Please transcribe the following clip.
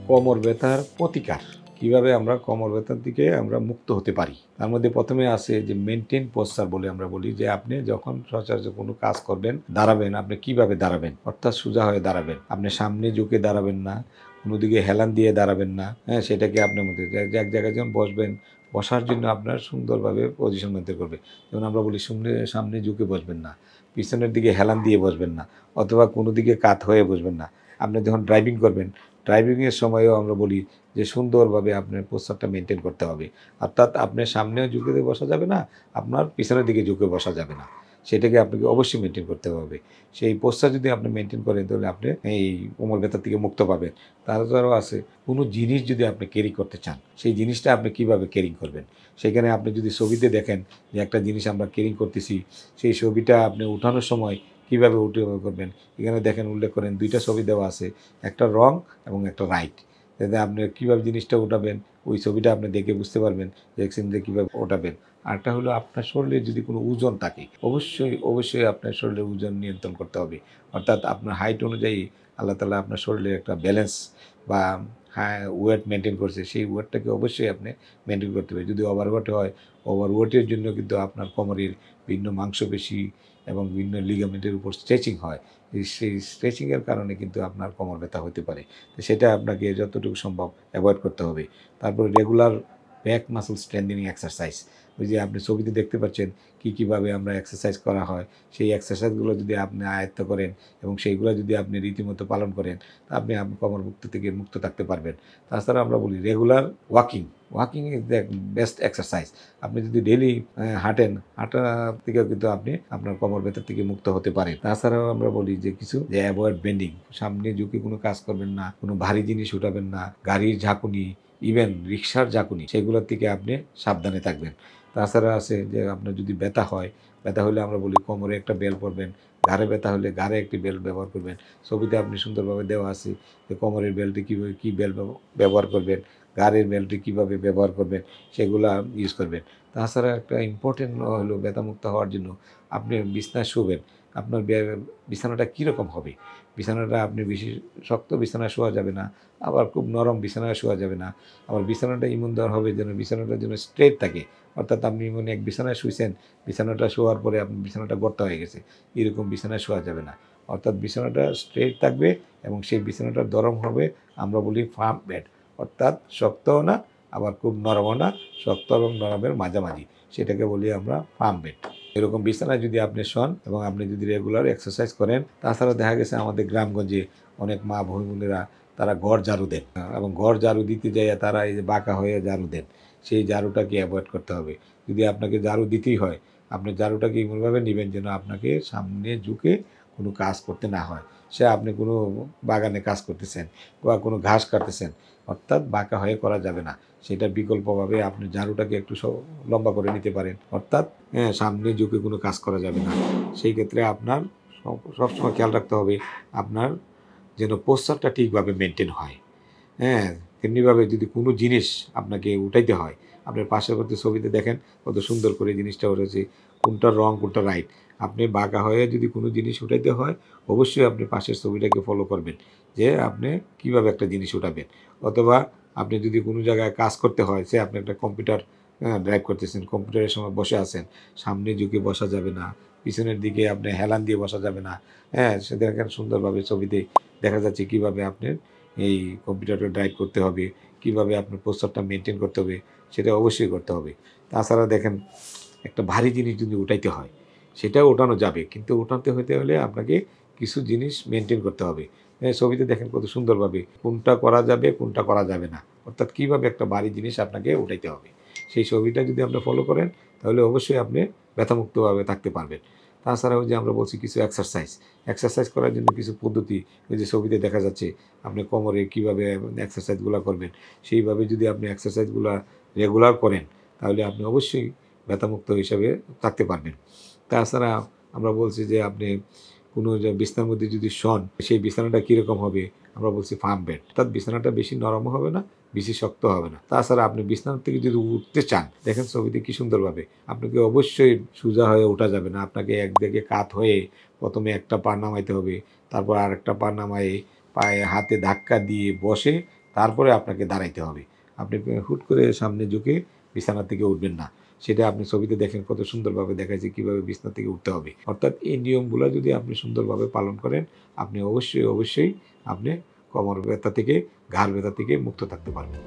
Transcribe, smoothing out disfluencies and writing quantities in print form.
কোমর ব্যথার প্রতিকার কিভাবে আমরা কোমর ব্যথার দিকে আমরা মুক্ত হতে পারি, তার মধ্যে প্রথমে আছে যে মেনটেন পোস্চার বলে আমরা বলি, যে আপনি যখন সচরাচর কোনো কাজ করবেন, দাঁড়াবেন, আপনি কিভাবে দাঁড়াবেন, অর্থাৎ সোজা হয়ে দাঁড়াবেন, আপনি সামনে ঝুঁকে দাঁড়াবেন না, কোনো দিকে হেলান দিয়ে দাঁড়াবেন না। হ্যাঁ, সেটাকে আপনার মধ্যে এক জায়গায় যখন বসবেন, বসার জন্য আপনার সুন্দরভাবে পজিশন মেনটেন করবে। যেমন আমরা বলি সামনে ঝুঁকে বসবেন না, পিছনের দিকে হেলান দিয়ে বসবেন না, অথবা কোনো দিকে কাত হয়ে বসবেন না। আপনি যখন ড্রাইভিং করবেন, ড্রাইভিংয়ের সময়ও আমরা বলি যে সুন্দরভাবে আপনার পোস্চারটা মেনটেন করতে হবে। অর্থাৎ আপনার সামনেও ঝুঁকে দিয়ে বসা যাবে না, আপনার পিছনের দিকে ঝুঁকে বসা যাবে না। সেটাকে আপনাকে অবশ্যই মেনটেন করতে হবে। সেই পোস্চার যদি আপনি মেনটেন করেন, তাহলে আপনি এই কোমর ব্যথা থেকে মুক্ত পাবেন। তাছাড়াও আছে, কোনো জিনিস যদি আপনি ক্যারি করতে চান, সেই জিনিসটা আপনি কিভাবে ক্যারিং করবেন। সেখানে আপনি যদি ছবিতে দেখেন যে একটা জিনিস আমরা ক্যারিং করতেছি, সেই ছবিটা আপনি উঠানোর সময় কীভাবে করবেন, এখানে দেখেন উল্লেখ করেন, দুইটা ছবি দেওয়া আছে, একটা রং এবং একটা রাইট। যাতে আপনি কীভাবে জিনিসটা উঠাবেন, ওই ছবিটা আপনি দেখে বুঝতে পারবেন যে যে কীভাবে ওঠাবেন। আরটা হলো, আপনার শরীরে যদি কোনো ওজন থাকে, অবশ্যই আপনার শরীরের ওজন নিয়ন্ত্রণ করতে হবে। অর্থাৎ আপনার হাইট অনুযায়ী আল্লাহ তাআলা আপনার শরীরে একটা ব্যালেন্স বা ওয়েট মেনটেন করছে, সেই ওয়েটটাকে অবশ্যই আপনি মেনটেন করতে হবে। যদি ওভারওয়েট হয়, ওভারওয়েটের জন্য কিন্তু আপনার কোমরের বিভিন্ন মাংসপেশি এবং বিভিন্ন লিগামেন্টের উপর স্ট্রেচিং হয়। সেই স্ট্রেচিংয়ের কারণে কিন্তু আপনার কোমর ব্যথা হতে পারে। তো সেটা আপনাকে যতটুকু সম্ভব অ্যাভয়েড করতে হবে। তারপরে regular back muscle strengthening exercise, ওই যে আপনি ছবিতে দেখতে পাচ্ছেন কীভাবে আমরা এক্সারসাইজ করা হয়, সেই এক্সারসাইজগুলো যদি আপনি আয়ত্ত করেন এবং সেইগুলো যদি আপনি রীতিমতো পালন করেন, তা আপনি কোমর থেকে মুক্ত থাকতে পারবেন। তাছাড়া আমরা বলি regular walking is the best exercise. আপনি যদি ডেইলি হাঁটা থেকেও কিন্তু আপনি আপনার কোমর ব্যথা থেকে মুক্ত হতে পারেন। তাছাড়াও আমরা বলি যে যে অ্যাভয়েড বেন্ডিং, সামনে ঝুঁকে কোনো কাজ করবেন না, কোনো ভারী জিনিস উঠাবেন না, গাড়ির ঝাঁকুনি, ইভেন রিক্সার ঝাঁকুনি, সেগুলোর থেকে আপনি সাবধানে থাকবেন। তাছাড়া আছে যে আপনার যদি ব্যথা হলে আমরা বলি কোমরে একটা বেল্ট পরবেন, ঘাড়ে ব্যথা হলে ঘাড়ে একটি বেল্ট ব্যবহার করবেন। ছবিতে আপনি সুন্দরভাবে দেওয়া আছে যে কোমরের বেল্টে কীভাবে কী বেল্ট ব্যবহার করবেন, ঘাড়ের বেল্টে কীভাবে ব্যবহার করবেন, সেগুলো ইউজ করবেন। তাছাড়া একটা ইম্পর্টেন্ট হলো, ব্যথামুক্ত হওয়ার জন্য আপনি বিছানায় শুবেন, আপনার বিছানাটা কীরকম হবে। বিছানাটা আপনি বেশি শক্ত বিছানায় শোয়া যাবে না, আবার খুব নরম বিছানায় শোয়া যাবে না। আবার বিছানাটা এমনভাবে হবে যেন বিছানাটা যেন স্ট্রেট থাকে। অর্থাৎ আপনি এক বিছানায় শুয়েছেন, বিছানাটা শোয়ার পরে আপনার বিছানাটা গর্ত হয়ে গেছে, এরকম বিছানায় শোয়া যাবে না। অর্থাৎ বিছানাটা স্ট্রেট থাকবে এবং সেই বিছানাটা নরম হবে, আমরা বলি ফার্ম বেড। অর্থাৎ শক্তও না, আবার খুব নরমও না, শক্ত এবং নরমের মাঝামাঝি, সেটাকে বলি আমরা ফার্ম বেড। এরকম বিছানায় যদি আপনি শোন এবং আপনি যদি রেগুলার এক্সারসাইজ করেন, তাছাড়া দেখা গেছে আমাদের গ্রামগঞ্জে অনেক মা বোনেরা তারা ঘর ঝাড়ু দেন এবং ঘর ঝাড়ু দিতে যাইয়া তারা এই যে বাঁকা হয়ে ঝাড়ু দেন, সেই ঝাড়ুটাকে অ্যাভয়েড করতে হবে। যদি আপনাকে ঝাড়ু দিতেই হয়, আপনি ঝাড়ুটাকে এমনভাবে নেবেন যেন আপনাকে সামনে ঝুঁকে কোনো কাজ করতে না হয়। সে আপনি কোনো বাগানে কাজ করতেছেন বা কোনো ঘাস কাটতেছেন, অর্থাৎ বাঁকা হয়ে করা যাবে না। সেটা বিকল্পভাবে আপনি ঝাড়ুটাকে একটু লম্বা করে নিতে পারেন, অর্থাৎ সামনে ঝুঁকে কোনো কাজ করা যাবে না। সেই ক্ষেত্রে আপনার সবসময় খেয়াল রাখতে হবে আপনার যেন পোস্চারটা ঠিকভাবে মেনটেন হয়। হ্যাঁ, তেমনিভাবে যদি কোনো জিনিস আপনাকে উঠাইতে হয়, আপনার পার্শ্ববর্তী ছবিতে দেখেন কত সুন্দর করে জিনিসটা উঠেছে, কোনটা রং কোনটা রাইট। আপনি বাঁকা হয়ে যদি কোনো জিনিস উঠাইতে হয়, অবশ্যই আপনি পাশের ছবিটাকে ফলো করবেন যে আপনি কীভাবে একটা জিনিস উঠাবেন। অথবা আপনি যদি কোনো জায়গায় কাজ করতে হয়, সে আপনি একটা কম্পিউটার ড্রাইভ করতেছেন, কম্পিউটারের সময় বসে আছেন, সামনে ঝুঁকে বসা যাবে না, পিছনের দিকে আপনি হেলান দিয়ে বসা যাবে না। হ্যাঁ, সে দেখেন সুন্দরভাবে ছবিতে দেখা যাচ্ছে কীভাবে আপনার এই কম্পিউটারটা ড্রাইভ করতে হবে, কীভাবে আপনার পোস্চারটা মেনটেন করতে হবে, সেটা অবশ্যই করতে হবে। তাছাড়া দেখেন, একটা ভারী জিনিস যদি উঠাইতে হয়, সেটাও ওঠানো যাবে, কিন্তু ওঠাতে হতে হলে আপনাকে কিছু জিনিস মেনটেন করতে হবে। ছবিতে দেখেন কত সুন্দরভাবে কোনটা করা যাবে, কোনটা করা যাবে না, অর্থাৎ কীভাবে একটা ভারী জিনিস আপনাকে উঠাইতে হবে। সেই ছবিটা যদি আপনি ফলো করেন, তাহলে অবশ্যই আপনি ব্যথামুক্তভাবে থাকতে পারবেন। তাছাড়াও যে আমরা বলছি কিছু এক্সারসাইজ করার জন্য কিছু পদ্ধতি, ওই যে ছবিতে দেখা যাচ্ছে, আপনি কোমরে কীভাবে এক্সারসাইজগুলো করবেন, সেইভাবে যদি আপনি এক্সারসাইজগুলো রেগুলার করেন, তাহলে আপনি অবশ্যই ব্যথামুক্ত হিসাবে থাকতে পারবেন। তাছাড়া আমরা বলছি যে আপনি কোনো বিছানার মধ্যে যদি শোন, সেই বিছানাটা কীরকম হবে, আমরা বলছি ফার্ম বেড। অর্থাৎ বিছানাটা বেশি নরমও হবে না, বেশি শক্ত হবে না। তাছাড়া আপনি বিছানা থেকে যদি উঠতে চান, দেখেন ছবিতে কি সুন্দরভাবে, আপনাকে অবশ্যই সোজা হয়ে ওঠা যাবে না। আপনাকে একদিকে কাত হয়ে প্রথমে একটা পা নামাইতে হবে, তারপর আরেকটা পা নামায়ে পায়ে হাতে ধাক্কা দিয়ে বসে তারপরে আপনাকে দাঁড়াইতে হবে। আপনি হুট করে সামনে ঝুঁকে বিছানা থেকে উঠবেন না। সেটা আপনি ছবিতে দেখেন কত সুন্দরভাবে দেখাইছে কীভাবে বিছানা থেকে উঠতে হবে। অর্থাৎ এই নিয়মগুলো যদি আপনি সুন্দরভাবে পালন করেন, আপনি অবশ্যই আপনি কোমর ব্যথা থেকে, ঘাড় ব্যথা থেকে মুক্ত থাকতে পারবেন।